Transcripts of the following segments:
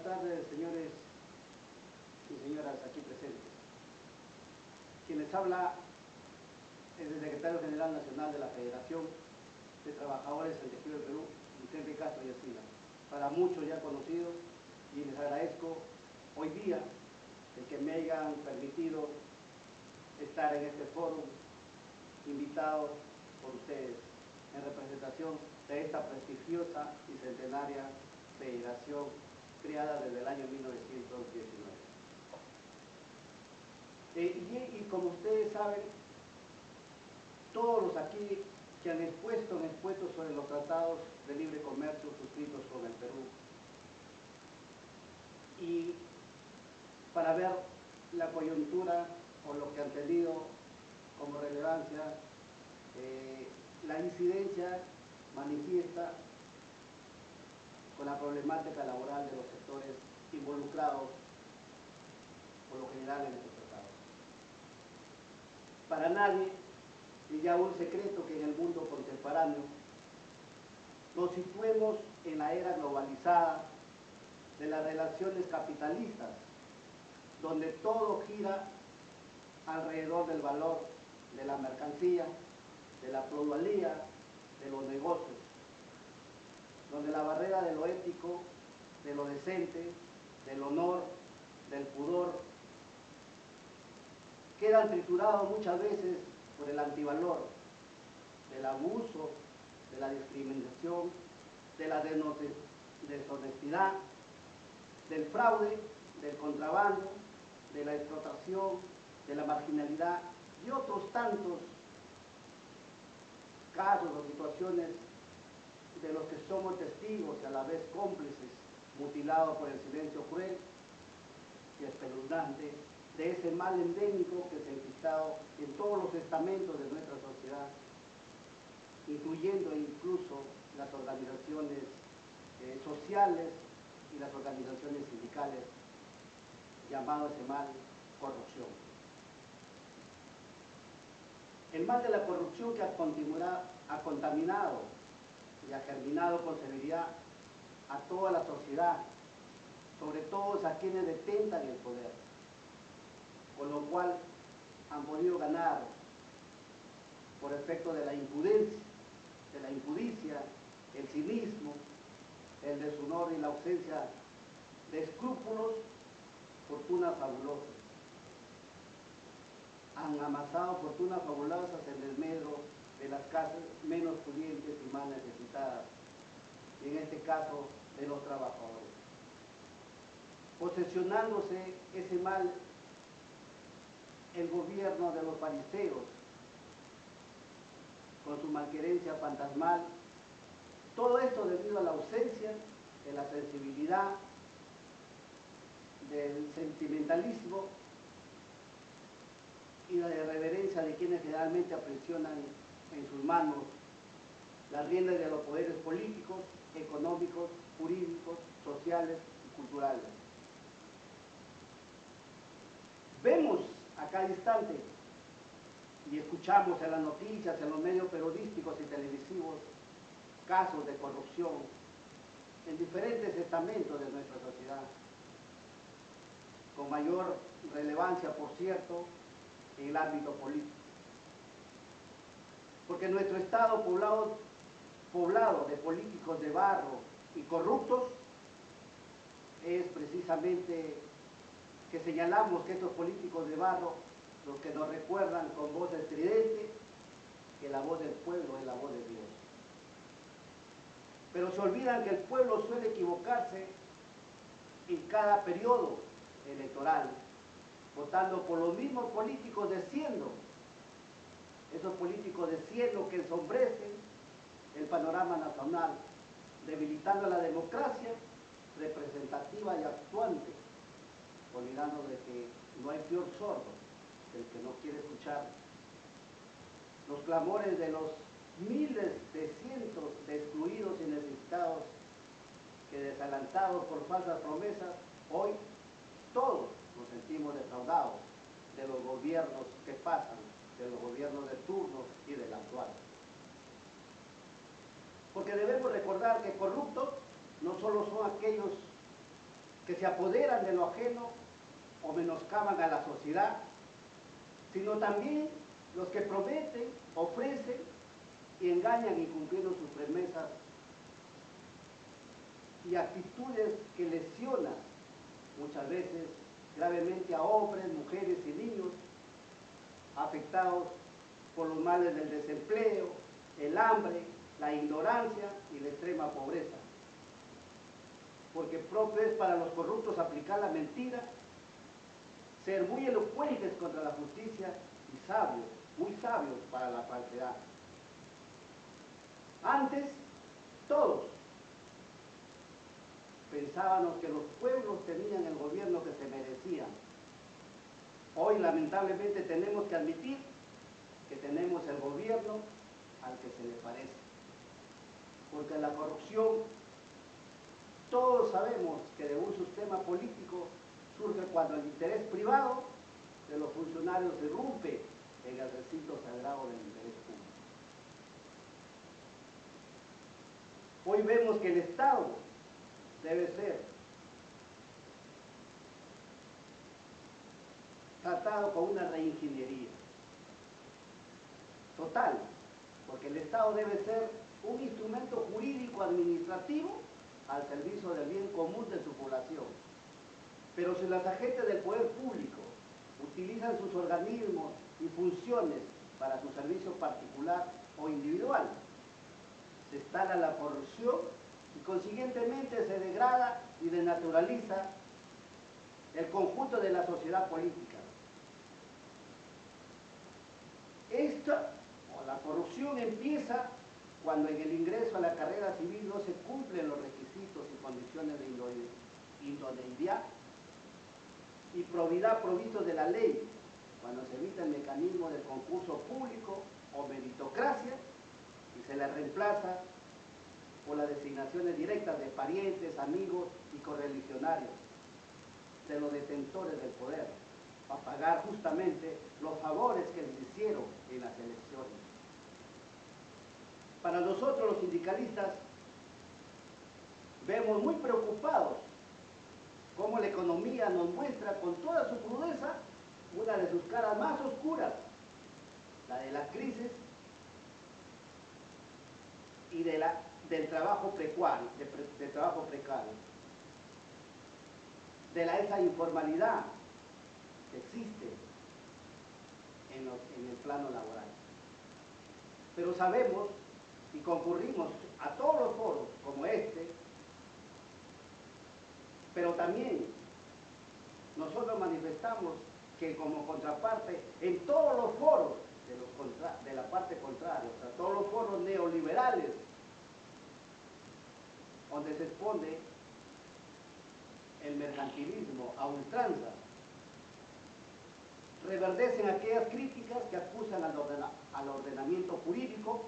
tardes, señores y señoras aquí presentes. Quien les habla es el secretario general nacional de la Federación de Trabajadores del Tejido del Perú, Vicente Castro Yacina, para muchos ya conocidos, y les agradezco hoy día el que me hayan permitido estar en este foro, invitado por ustedes, en representación de esta prestigiosa y centenaria federación creada desde el año 1919. Y como ustedes saben, todos los aquí que han expuesto sobre los tratados de libre comercio suscritos con el Perú. Y para ver la coyuntura o lo que han tenido como relevancia, la incidencia manifiesta con la problemática laboral de los sectores involucrados por lo general en estos tratados. Para nadie es ya un secreto que en el mundo contemporáneo nos situemos en la era globalizada de las relaciones capitalistas, donde todo gira alrededor del valor de la mercancía, de la plusvalía, de los negocios, donde la barrera de lo ético, de lo decente, del honor, del pudor, quedan triturados muchas veces por el antivalor, del abuso, de la discriminación, de la deshonestidad, del fraude, del contrabando, de la explotación, de la marginalidad y otros tantos casos o situaciones de los que somos testigos y a la vez cómplices, mutilados por el silencio cruel y espeluznante de ese mal endémico que se ha infiltrado en todos los estamentos de nuestra sociedad, incluyendo incluso las organizaciones sociales y las organizaciones sindicales, llamado ese mal corrupción. El mal de la corrupción que ha contaminado y ha germinado con severidad a toda la sociedad, sobre todo a quienes detentan el poder, con lo cual han podido ganar por efecto de la impudencia, el cinismo, el deshonor y la ausencia de escrúpulos, fortunas fabulosas. Han amasado fortunas fabulosas en el medio de las casas menos pudientes y más necesitadas, y en este caso de los trabajadores. Posesionándose ese mal el gobierno de los fariseos, con su malquerencia fantasmal, todo esto debido a la ausencia de la sensibilidad, del sentimentalismo y la irreverencia de quienes generalmente aprisionan en sus manos las riendas de los poderes políticos, económicos, jurídicos, sociales y culturales. Vemos a cada instante y escuchamos en las noticias, en los medios periodísticos y televisivos, casos de corrupción en diferentes estamentos de nuestra sociedad, con mayor relevancia, por cierto, en el ámbito político. Porque nuestro Estado poblado de políticos de barro y corruptos es precisamente que señalamos que estos políticos de barro, los que nos recuerdan con voz estridente que la voz del pueblo es la voz de Dios. Pero se olvidan que el pueblo suele equivocarse en cada periodo electoral, votando por los mismos políticos de cielo, esos políticos de cielo que ensombrecen el panorama nacional, debilitando la democracia representativa y actuante, olvidando de que no hay peor sordo que el que no quiere escuchar los clamores de los miles de cientos de excluidos y necesitados que, desalentados por falsas promesas, hoy todos nos sentimos defraudados de los gobiernos que pasan, de los gobiernos de turno y del actual. Porque debemos recordar que corruptos no solo son aquellos que se apoderan de lo ajeno o menoscaban a la sociedad, sino también los que prometen, ofrecen y engañan incumpliendo sus promesas, y actitudes que lesionan muchas veces gravemente a hombres, mujeres y niños afectados por los males del desempleo, el hambre, la ignorancia y la extrema pobreza. Porque propio es para los corruptos aplicar la mentira, ser muy elocuentes contra la justicia y sabios, muy sabios para la falsedad. Antes, todos pensábamos que los pueblos tenían el gobierno que se merecían. Hoy, lamentablemente, tenemos que admitir que tenemos el gobierno al que se le parece. Porque la corrupción, todos sabemos que de un sistema político surge cuando el interés privado de los funcionarios irrumpe en el recinto sagrado del interés público. Hoy vemos que el Estado debe ser tratado con una reingeniería total, porque el Estado debe ser un instrumento jurídico administrativo al servicio del bien común de su población. Pero si los agentes del poder público utilizan sus organismos y funciones para su servicio particular o individual, se instala la corrupción y consiguientemente se degrada y denaturaliza el conjunto de la sociedad política. La corrupción empieza cuando en el ingreso a la carrera civil no se cumplen los requisitos y condiciones de idoneidad y probidad provistos de la ley, cuando se evita el mecanismo del concurso público o meritocracia y se la reemplaza por las designaciones directas de parientes, amigos y correligionarios de los detentores del poder, para pagar justamente los favores que les hicieron en las elecciones. Para nosotros los sindicalistas vemos muy preocupados cómo la economía nos muestra con toda su crudeza una de sus caras más oscuras, la de la crisis y del trabajo precario, de esa informalidad que existe en el plano laboral. Pero sabemos y concurrimos a todos los foros como este, pero también nosotros manifestamos que como contraparte en todos los foros de la parte contraria, o sea, todos los foros neoliberales donde se expone el mercantilismo a ultranza, reverdecen aquellas críticas que acusan al ordenamiento jurídico,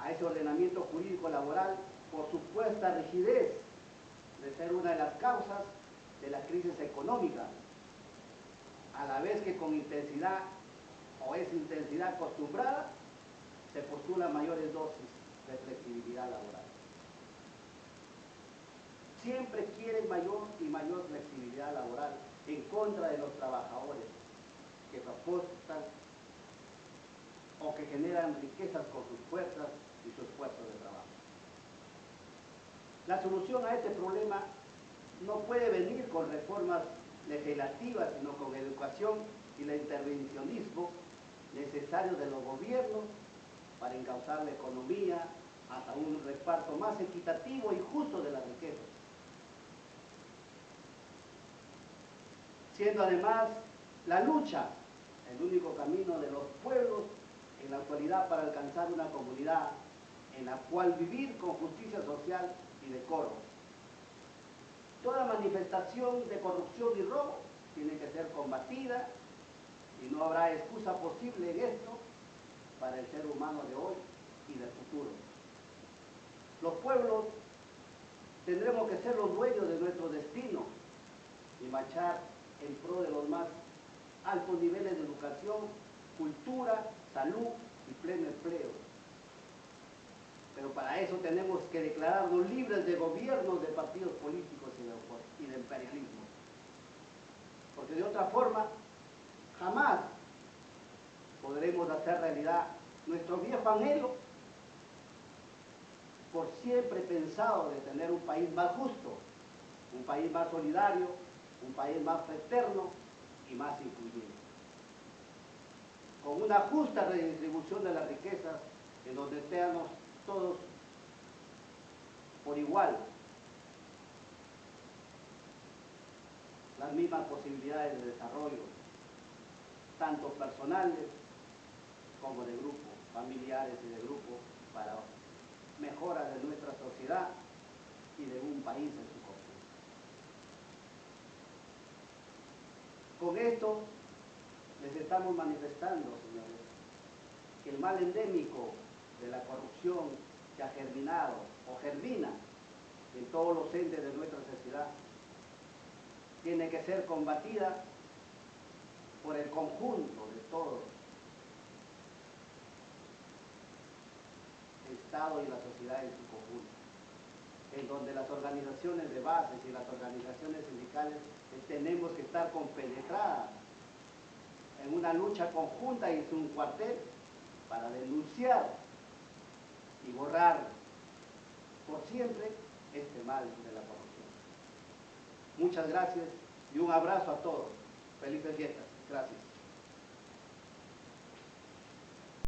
a ese ordenamiento jurídico laboral por supuesta rigidez de ser una de las causas de la crisis económica, a la vez que con intensidad o esa intensidad acostumbrada se postulan mayores dosis de flexibilidad laboral. Siempre quieren mayor y mayor flexibilidad laboral en contra de los trabajadores que apostan o que generan riquezas con sus fuerzas y su esfuerzo de trabajo. La solución a este problema no puede venir con reformas legislativas, sino con educación y el intervencionismo necesario de los gobiernos para encauzar la economía hasta un reparto más equitativo y justo de la riqueza. Siendo además la lucha el único camino de los pueblos en la actualidad para alcanzar una comunidad en la cual vivir con justicia social y decoro. Toda manifestación de corrupción y robo tiene que ser combatida y no habrá excusa posible en esto para el ser humano de hoy y del futuro. Los pueblos tendremos que ser los dueños de nuestro destino y marchar en pro de los más altos niveles de educación, cultura, salud y pleno empleo. Pero para eso tenemos que declararnos libres de gobiernos, de partidos políticos y de imperialismo. Porque de otra forma, jamás podremos hacer realidad nuestro viejo anhelo por siempre pensado de tener un país más justo, un país más solidario, un país más fraterno y más incluyente. Con una justa redistribución de las riquezas, en donde estemos todos por igual, las mismas posibilidades de desarrollo, tanto personales como de grupo, familiares y de grupo, para mejora de nuestra sociedad y de un país en su conjunto. Con esto les estamos manifestando, señores, que el mal endémico de la corrupción que ha germinado o germina en todos los entes de nuestra sociedad tiene que ser combatida por el conjunto de todos, el Estado y la sociedad en su conjunto, en donde las organizaciones de bases y las organizaciones sindicales tenemos que estar compenetradas en una lucha conjunta y en un cuartel para denunciar y borrar por siempre este mal de la corrupción. Muchas gracias y un abrazo a todos. Felices fiestas. Gracias.